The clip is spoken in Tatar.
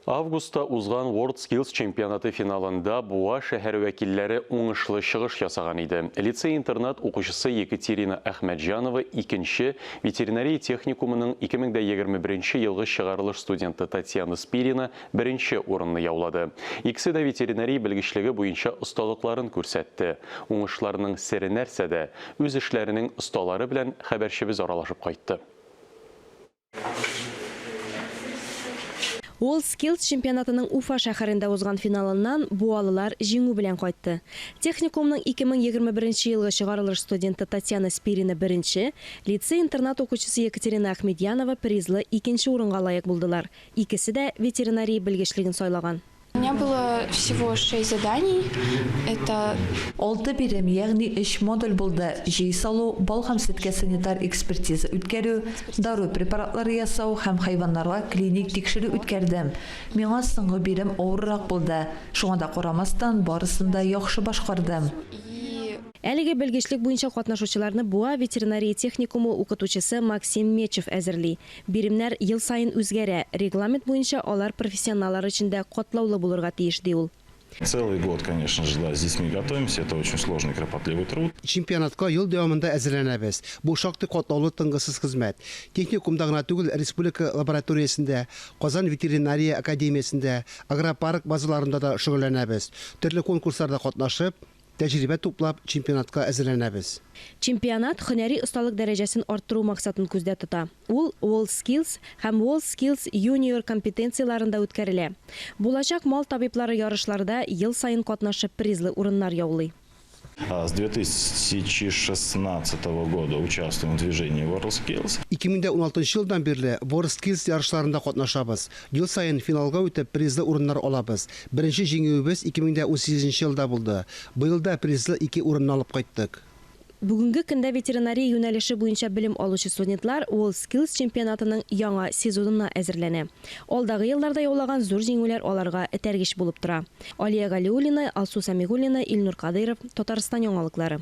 Августта узган World Skills чемпионаты финалында Буа шәһәр вәкилләре уңышлы чыгыш ясаган иде. Лицей-интернат укучысы Екатерина Ахмеджанова икенче, ветеринария техникумының 2021 елгы чыгарылыш студенты Татьяна Спирина беренче урынны яулады. Икесе дә ветеринария белгечлеге буенча осталыкларын күрсәтте. Уңышларының сере нәрсәдә? Үз эшләренең осталары белән хәбәрчебез аралашып кайтты. World Skills чемпионатының Уфа шәһәрендә узган финалыннан буалылар җиңү белән кайтты. Техникумның 2021 елгы чыгарылыш студенты Татьяна Спирина беренче, лицей-интернат укучысы Екатерина Ахмедянова призлы икенче урынга лаек булдылар. Икесе дә ветеринария белгечлеген сайлаган. У меня было всего 6 заданий. Это 6 бирем, ягъни 3 модуль булды. Җый салу, бал һәм сөткә санитар экспертиза үткәрү, дару препаратлары ясау һәм хайваннарга клиник тикшерү үткәрдем. Миңа соңгы бирем авыррак булды. Шуңа да карамастан барысын да яхшы башкардым. Әлеге белгечлек буенча катнашучыларны Буа ветеринария техникумы укытучысы Максим Мечев әзерли. Биремнәр ел сайын үзгәрә. Регламент буенча алар профессионаллар өчен дә катлаулы булырга тиеш ди ул. Целый год, конечно же, да, с детьми готовимся. Это очень сложный, кропотливый труд. Чемпионатка ел дәвамында әзерләнәбез. Бу шактый катлаулы тынгысыз хезмәт. Техникумда гына түгел, республика лабораториясендә, Казан ветеринария академиясендә, агропарк базаларында да шөгыльләнәбез. Төрле конкурсларда катнашып, тәҗрибә туплап, чемпионатка әзерләнәбез. Чемпионат һөнәри осталык дәрәҗәсен арттыру максатын күздә тота. Ул World Skills һәм World Skills Junior компетенцияларында үткәрелә. Булачак мал табиблары ярышларда ел сайын катнашып призлы урыннар яулый. С 2016 года участвуем в движении World Skills. 2016 елдан бирле World Skills ярышларында катнашабыз. Ел сайын финалга үтеп призлы урыннар алабыз. Беренче җиңүебез 2018 елда булды. Быел да призлы 2 урынны алып кайттык. Бүгенге көндә ветеринария юнәлеше буенча белем алучы студентлар World Skills чемпионатының яңа сезонына әзерләнә. Алдагы елларда яулаган зур җиңүләр аларга этәргеч булып тора. Алия Галиуллина, Алсу Самигуллина, Илнур Кадыров, Татарстан яңалыклары.